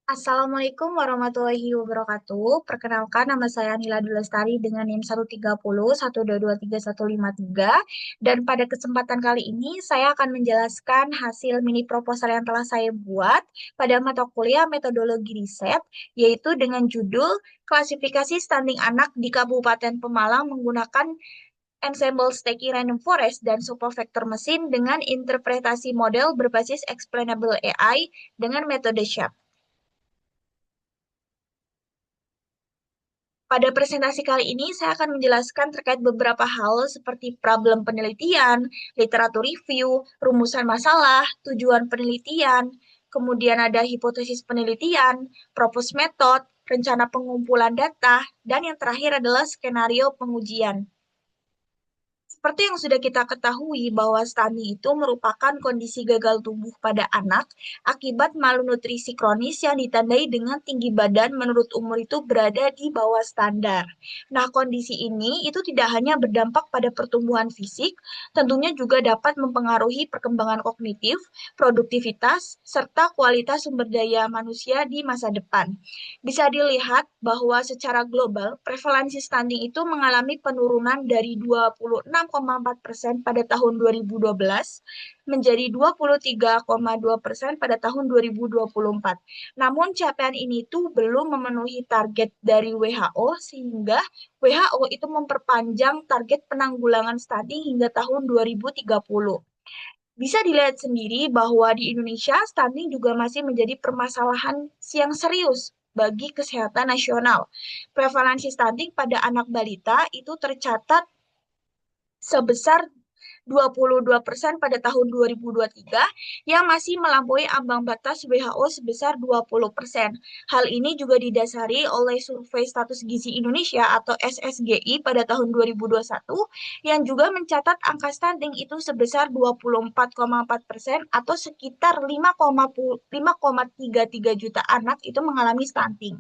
Assalamualaikum warahmatullahi wabarakatuh. Perkenalkan, nama saya Nila Dulestari dengan NIM 130 1223153. Dan pada kesempatan kali ini, saya akan menjelaskan hasil mini proposal yang telah saya buat pada mata kuliah metodologi riset, yaitu dengan judul Klasifikasi Stunting Anak di Kabupaten Pemalang menggunakan Ensemble Sticky Random Forest dan Supervector Mesin dengan interpretasi model berbasis Explainable AI dengan metode SHAP. Pada presentasi kali ini, saya akan menjelaskan terkait beberapa hal seperti problem penelitian, literatur review, rumusan masalah, tujuan penelitian, kemudian ada hipotesis penelitian, propose method, rencana pengumpulan data, dan yang terakhir adalah skenario pengujian. Seperti yang sudah kita ketahui bahwa stunting itu merupakan kondisi gagal tumbuh pada anak akibat malnutrisi kronis yang ditandai dengan tinggi badan menurut umur itu berada di bawah standar. Nah, kondisi ini itu tidak hanya berdampak pada pertumbuhan fisik, tentunya juga dapat mempengaruhi perkembangan kognitif, produktivitas, serta kualitas sumber daya manusia di masa depan. Bisa dilihat bahwa secara global, prevalensi stunting itu mengalami penurunan dari 26,4% pada tahun 2012 menjadi 23,2% pada tahun 2024. Namun capaian ini tuh belum memenuhi target dari WHO sehingga WHO itu memperpanjang target penanggulangan stunting hingga tahun 2030. Bisa dilihat sendiri bahwa di Indonesia stunting juga masih menjadi permasalahan yang serius bagi kesehatan nasional. Prevalensi stunting pada anak balita itu tercatat sebesar 22% pada tahun 2023 yang masih melampaui ambang batas WHO sebesar 20%. Hal ini juga didasari oleh Survei Status Gizi Indonesia atau SSGI pada tahun 2021 yang juga mencatat angka stunting itu sebesar 24,4% atau sekitar 5,33 juta anak itu mengalami stunting.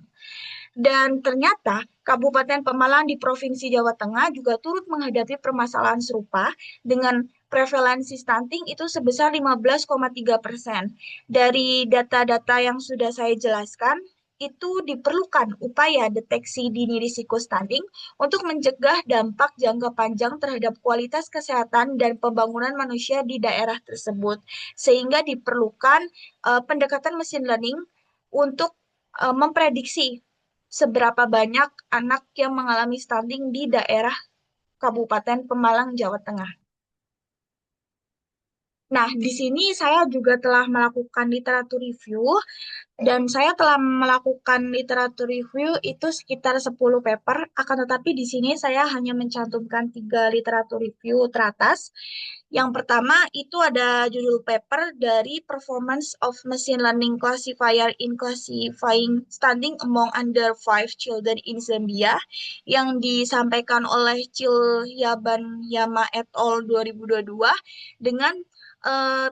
Dan ternyata Kabupaten Pemalang di Provinsi Jawa Tengah juga turut menghadapi permasalahan serupa dengan prevalensi stunting itu sebesar 15,3%. Dari data-data yang sudah saya jelaskan, itu diperlukan upaya deteksi dini risiko stunting untuk mencegah dampak jangka panjang terhadap kualitas kesehatan dan pembangunan manusia di daerah tersebut. Sehingga diperlukan pendekatan machine learning untuk memprediksi seberapa banyak anak yang mengalami stunting di daerah Kabupaten Pemalang, Jawa Tengah. Nah, di sini saya juga telah melakukan literatur review dan saya telah melakukan literatur review itu sekitar 10 paper, akan tetapi di sini saya hanya mencantumkan 3 literatur review teratas. Yang pertama itu ada judul paper dari Performance of Machine Learning Classifier in Classifying Stunting Among Under 5 Children in Zambia yang disampaikan oleh Yaban Yama et al. 2022 dengan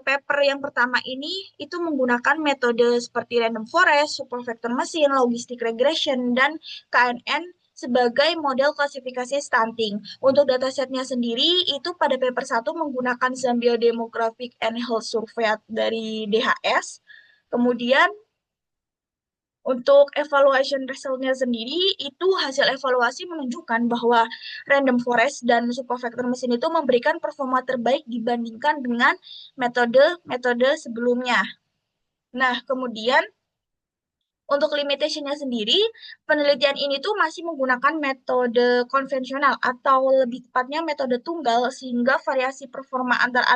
paper yang pertama ini itu menggunakan metode seperti random forest, supervector machine, logistic regression, dan KNN sebagai model klasifikasi stunting. Untuk datasetnya sendiri, itu pada paper satu menggunakan Zambia Demographic and Health Survey dari DHS. Kemudian untuk evaluation resultnya sendiri, itu hasil evaluasi menunjukkan bahwa random forest dan supervector mesin itu memberikan performa terbaik dibandingkan dengan metode-metode sebelumnya. Nah, kemudian untuk limitation-nya sendiri, penelitian ini tuh masih menggunakan metode konvensional atau lebih tepatnya metode tunggal sehingga variasi performa antar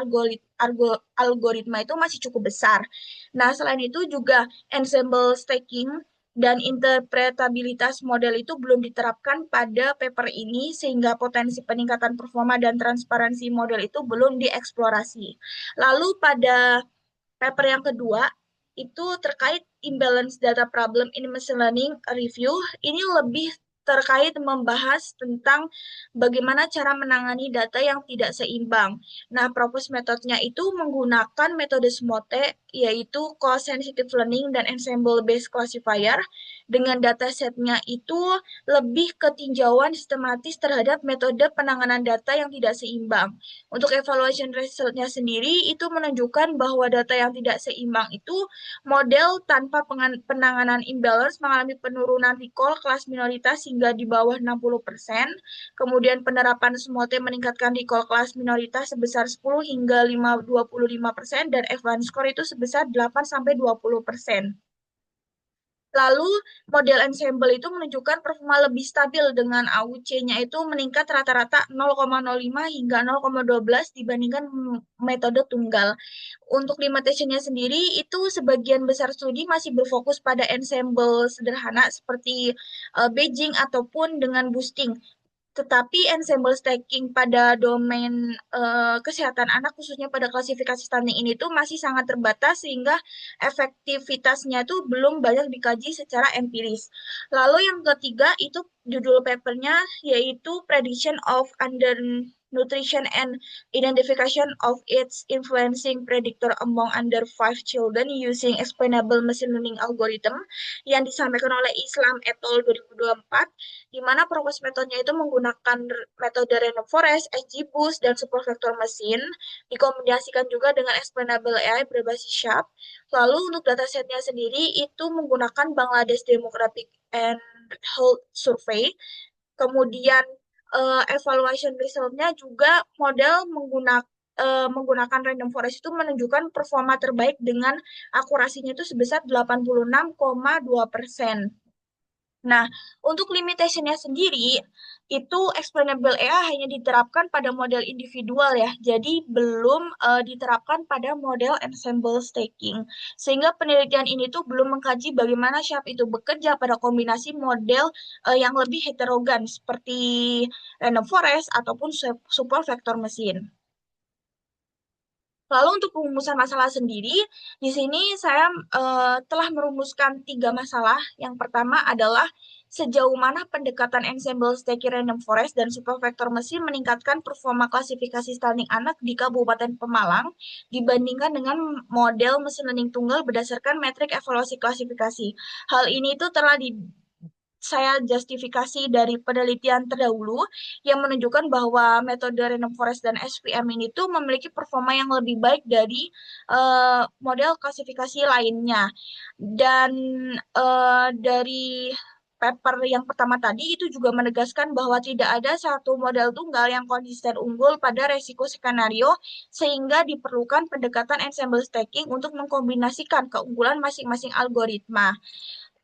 algoritma itu masih cukup besar. Nah, selain itu juga ensemble stacking dan interpretabilitas model itu belum diterapkan pada paper ini sehingga potensi peningkatan performa dan transparansi model itu belum dieksplorasi. Lalu pada paper yang kedua itu terkait imbalance data problem in machine learning review. Ini lebih terkait membahas tentang bagaimana cara menangani data yang tidak seimbang. Nah, propose metodenya itu menggunakan metode SMOTE, yaitu Cost Sensitive Learning dan Ensemble Based Classifier. Dengan datasetnya itu lebih ke tinjauan sistematis terhadap metode penanganan data yang tidak seimbang. Untuk evaluation resultnya sendiri, itu menunjukkan bahwa data yang tidak seimbang itu model tanpa penanganan imbalance mengalami penurunan recall kelas minoritas hingga di bawah 60%. Kemudian penerapan SMOTE meningkatkan recall kelas minoritas sebesar 10 hingga 25% dan F1 score itu sebesar 8 sampai 20%. Lalu model ensemble itu menunjukkan performa lebih stabil dengan AUC-nya itu meningkat rata-rata 0,05 hingga 0,12 dibandingkan metode tunggal. Untuk limitation-nya sendiri itu sebagian besar studi masih berfokus pada ensemble sederhana seperti Beijing ataupun dengan boosting. Tetapi ensemble stacking pada domain kesehatan anak, khususnya pada klasifikasi stunting ini tuh masih sangat terbatas sehingga efektivitasnya tuh belum banyak dikaji secara empiris. Lalu yang ketiga itu judul papernya yaitu Prediction of Undernutrition and Identification of its Influencing Predictor Among Under 5 Children Using Explainable Machine Learning Algorithm yang disampaikan oleh Islam et al. 2024, di mana propose metodenya itu menggunakan metode random forest, XGBoost, dan supervector machine, dikombinasikan juga dengan explainable AI berbasis SHAP. Lalu untuk datasetnya sendiri itu menggunakan Bangladesh Demographic and Health Survey. Kemudian evaluation resultnya juga model menggunakan random forest itu menunjukkan performa terbaik dengan akurasinya itu sebesar 86,2%. Nah, untuk limitation-nya sendiri, itu explainable AI hanya diterapkan pada model individual ya, jadi belum diterapkan pada model ensemble stacking. Sehingga penelitian ini tuh belum mengkaji bagaimana SHAP itu bekerja pada kombinasi model yang lebih heterogen seperti random forest ataupun super vector machine. Lalu untuk perumusan masalah sendiri, di sini saya telah merumuskan 3 masalah. Yang pertama adalah sejauh mana pendekatan ensemble stacking random forest dan supervector mesin meningkatkan performa klasifikasi stunting anak di Kabupaten Pemalang dibandingkan dengan model mesin learning tunggal berdasarkan metrik evaluasi klasifikasi. Hal ini itu telah saya justifikasi dari penelitian terdahulu yang menunjukkan bahwa metode random forest dan SVM ini tuh memiliki performa yang lebih baik dari model klasifikasi lainnya. Dan dari paper yang pertama tadi itu juga menegaskan bahwa tidak ada satu model tunggal yang konsisten unggul pada resiko skenario sehingga diperlukan pendekatan ensemble stacking untuk mengkombinasikan keunggulan masing-masing algoritma.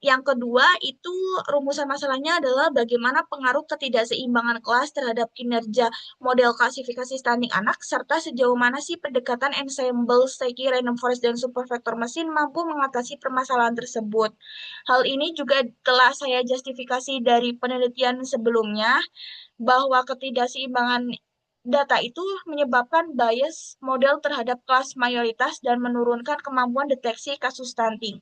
Yang kedua itu rumusan masalahnya adalah bagaimana pengaruh ketidakseimbangan kelas terhadap kinerja model klasifikasi stunting anak serta sejauh mana sih pendekatan ensemble stacking random forest dan supervector mesin mampu mengatasi permasalahan tersebut. Hal ini juga telah saya justifikasi dari penelitian sebelumnya bahwa ketidakseimbangan data itu menyebabkan bias model terhadap kelas mayoritas dan menurunkan kemampuan deteksi kasus stunting.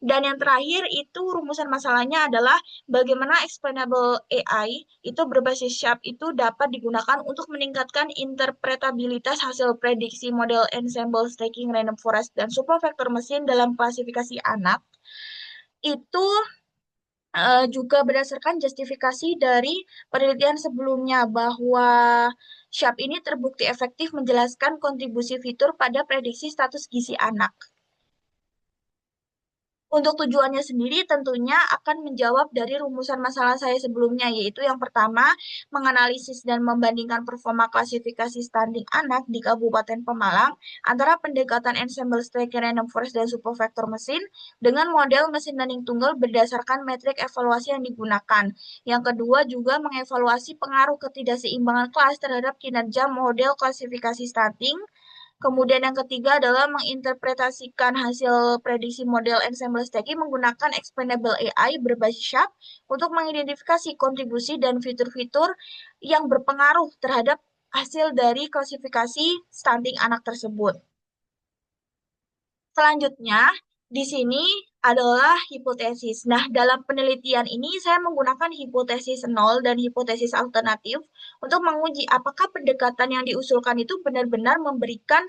Dan yang terakhir itu rumusan masalahnya adalah bagaimana explainable AI itu berbasis SHAP itu dapat digunakan untuk meningkatkan interpretabilitas hasil prediksi model ensemble stacking random forest dan supervector mesin dalam klasifikasi anak. Itu juga berdasarkan justifikasi dari penelitian sebelumnya bahwa SHAP ini terbukti efektif menjelaskan kontribusi fitur pada prediksi status gizi anak. Untuk tujuannya sendiri tentunya akan menjawab dari rumusan masalah saya sebelumnya, yaitu yang pertama, menganalisis dan membandingkan performa klasifikasi stunting anak di Kabupaten Pemalang antara pendekatan ensemble stacking random forest dan supervector mesin dengan model mesin learning tunggal berdasarkan metrik evaluasi yang digunakan. Yang kedua juga mengevaluasi pengaruh ketidakseimbangan kelas terhadap kinerja model klasifikasi stunting. Kemudian yang ketiga adalah menginterpretasikan hasil prediksi model ensemble stacking menggunakan explainable AI berbasis SHAP untuk mengidentifikasi kontribusi dan fitur-fitur yang berpengaruh terhadap hasil dari klasifikasi stunting anak tersebut. Selanjutnya, di sini adalah hipotesis. Nah, dalam penelitian ini saya menggunakan hipotesis nol dan hipotesis alternatif untuk menguji apakah pendekatan yang diusulkan itu benar-benar memberikan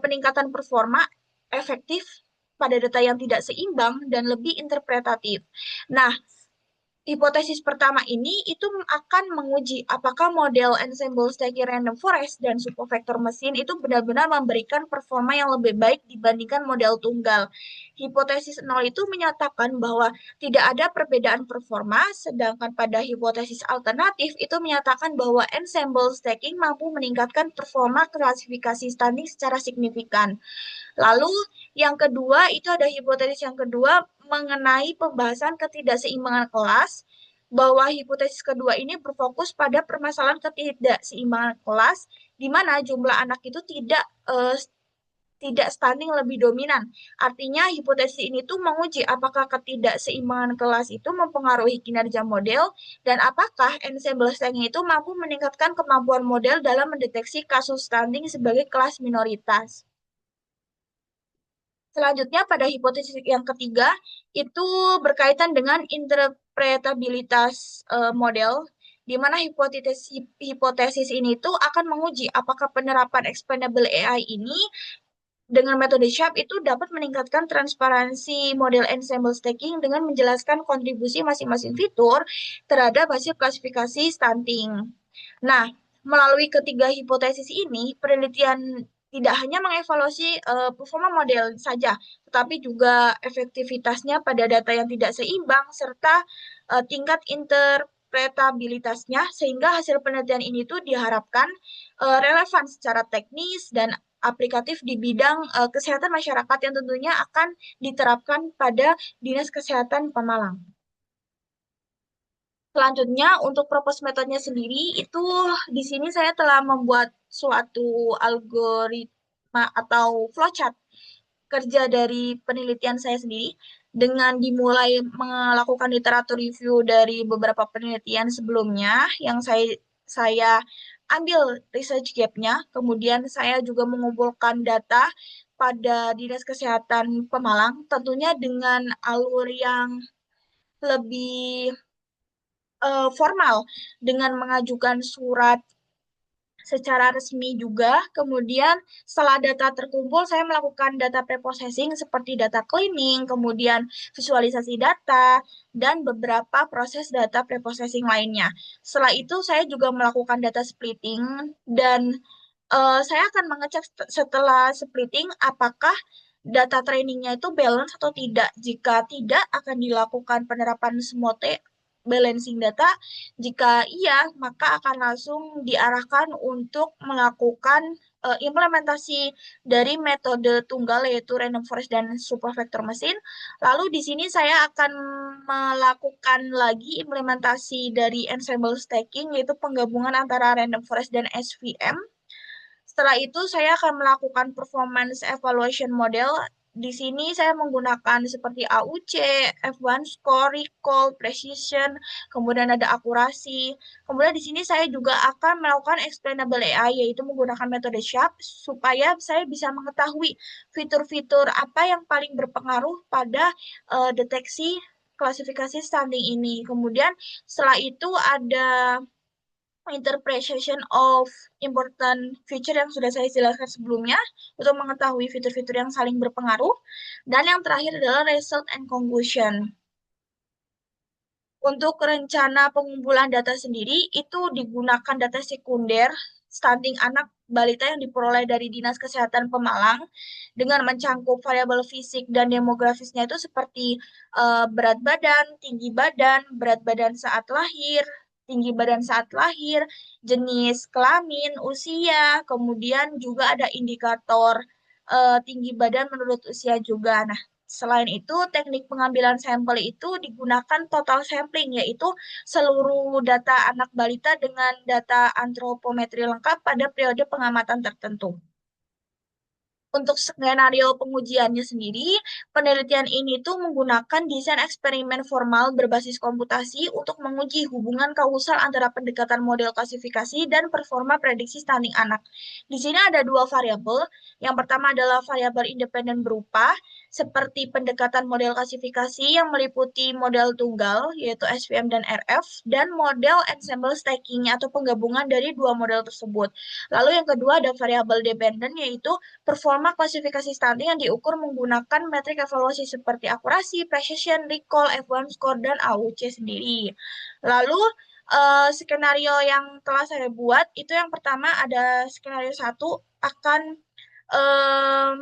peningkatan performa efektif pada data yang tidak seimbang dan lebih interpretatif. Nah, hipotesis pertama ini itu akan menguji apakah model ensemble stacking random forest dan supervector mesin itu benar-benar memberikan performa yang lebih baik dibandingkan model tunggal. Hipotesis nol itu menyatakan bahwa tidak ada perbedaan performa, sedangkan pada hipotesis alternatif itu menyatakan bahwa ensemble stacking mampu meningkatkan performa klasifikasi standing secara signifikan. Lalu yang kedua itu ada hipotesis yang kedua mengenai pembahasan ketidakseimbangan kelas, bahwa hipotesis kedua ini berfokus pada permasalahan ketidakseimbangan kelas di mana jumlah anak itu tidak stunting lebih dominan. Artinya hipotesis ini tuh menguji apakah ketidakseimbangan kelas itu mempengaruhi kinerja model dan apakah ensemble stacking itu mampu meningkatkan kemampuan model dalam mendeteksi kasus stunting sebagai kelas minoritas. Selanjutnya pada hipotesis yang ketiga itu berkaitan dengan interpretabilitas model, di mana hipotesis ini tuh akan menguji apakah penerapan explainable AI ini dengan metode SHARP itu dapat meningkatkan transparansi model ensemble stacking dengan menjelaskan kontribusi masing-masing fitur terhadap hasil klasifikasi stunting. Nah, melalui ketiga hipotesis ini, penelitian tidak hanya mengevaluasi performa model saja, tetapi juga efektivitasnya pada data yang tidak seimbang serta tingkat interpretabilitasnya sehingga hasil penelitian ini tuh diharapkan relevan secara teknis dan aplikatif di bidang kesehatan masyarakat yang tentunya akan diterapkan pada Dinas Kesehatan Pemalang. Selanjutnya, untuk propose metodenya sendiri, itu di sini saya telah membuat suatu algoritma atau flowchart kerja dari penelitian saya sendiri dengan dimulai melakukan literatur review dari beberapa penelitian sebelumnya yang saya ambil research gap-nya, kemudian saya juga mengumpulkan data pada Dinas Kesehatan Pemalang, tentunya dengan alur yang lebih formal dengan mengajukan surat secara resmi juga. Kemudian setelah data terkumpul, saya melakukan data preprocessing seperti data cleaning, kemudian visualisasi data, dan beberapa proses data preprocessing lainnya. Setelah itu, saya juga melakukan data splitting dan saya akan mengecek setelah splitting apakah data trainingnya itu balance atau tidak. Jika tidak, akan dilakukan penerapan SMOTE balancing data. Jika iya, maka akan langsung diarahkan untuk melakukan implementasi dari metode tunggal yaitu random forest dan supervector mesin. Lalu di sini saya akan melakukan lagi implementasi dari ensemble stacking yaitu penggabungan antara random forest dan SVM. Setelah itu, saya akan melakukan performance evaluation model. Di sini saya menggunakan seperti AUC, F1 score, recall, precision, kemudian ada akurasi. Kemudian di sini saya juga akan melakukan explainable AI, yaitu menggunakan metode SHARP, supaya saya bisa mengetahui fitur-fitur apa yang paling berpengaruh pada deteksi klasifikasi stunting ini. Kemudian setelah itu ada interpretation of important feature yang sudah saya jelaskan sebelumnya untuk mengetahui fitur-fitur yang saling berpengaruh. Dan yang terakhir adalah result and conclusion. Untuk rencana pengumpulan data sendiri, itu digunakan data sekunder stunting anak balita yang diperoleh dari Dinas Kesehatan Pemalang dengan mencangkup variabel fisik dan demografisnya itu seperti berat badan, berat badan saat lahir, tinggi badan saat lahir, jenis kelamin, usia, kemudian juga ada indikator tinggi badan menurut usia juga. Nah, selain itu, teknik pengambilan sampel itu digunakan total sampling, yaitu seluruh data anak balita dengan data antropometri lengkap pada periode pengamatan tertentu. Untuk skenario pengujiannya sendiri, penelitian ini tuh menggunakan desain eksperimen formal berbasis komputasi untuk menguji hubungan kausal antara pendekatan model klasifikasi dan performa prediksi stunting anak. Di sini ada dua variabel. Yang pertama adalah variabel independen berupa seperti pendekatan model klasifikasi yang meliputi model tunggal, yaitu SVM dan RF, dan model ensemble stacking atau penggabungan dari dua model tersebut. Lalu yang kedua ada variable dependent, yaitu performa klasifikasi stunting yang diukur menggunakan metrik evaluasi seperti akurasi, precision, recall, F1 score, dan AUC sendiri. Lalu skenario yang telah saya buat itu yang pertama ada skenario satu akan em,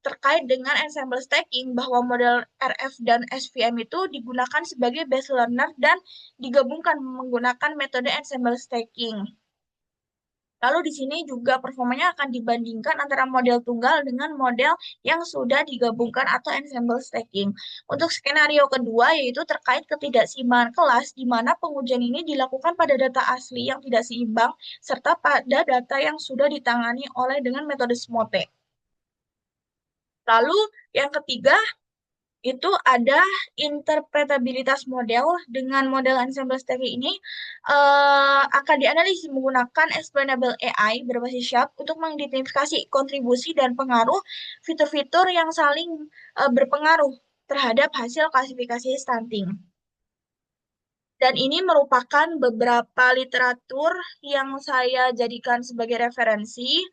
terkait dengan ensemble stacking bahwa model RF dan SVM itu digunakan sebagai base learner dan digabungkan menggunakan metode ensemble stacking. Lalu di sini juga performanya akan dibandingkan antara model tunggal dengan model yang sudah digabungkan atau ensemble stacking. Untuk skenario kedua yaitu terkait ketidakseimbangan kelas di mana pengujian ini dilakukan pada data asli yang tidak seimbang serta pada data yang sudah ditangani oleh dengan metode SMOTE. Lalu yang ketiga itu ada interpretabilitas model. Dengan model ensemble stacking ini akan dianalisis menggunakan explainable AI berbasis Sharp untuk mengidentifikasi kontribusi dan pengaruh fitur-fitur yang saling berpengaruh terhadap hasil klasifikasi stunting. Dan ini merupakan beberapa literatur yang saya jadikan sebagai referensi.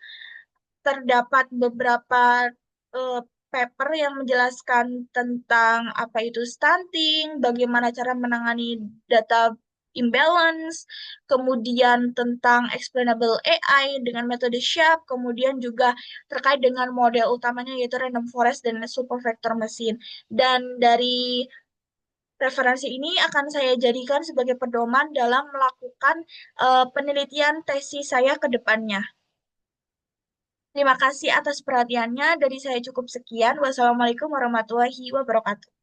Terdapat beberapa eh, paper yang menjelaskan tentang apa itu stunting, bagaimana cara menangani data imbalance, kemudian tentang explainable AI dengan metode SHAP, kemudian juga terkait dengan model utamanya yaitu random forest dan supervector machine. Dan dari referensi ini akan saya jadikan sebagai pedoman dalam melakukan penelitian tesis saya ke depannya. Terima kasih atas perhatiannya. Dari saya cukup sekian. Wassalamualaikum warahmatullahi wabarakatuh.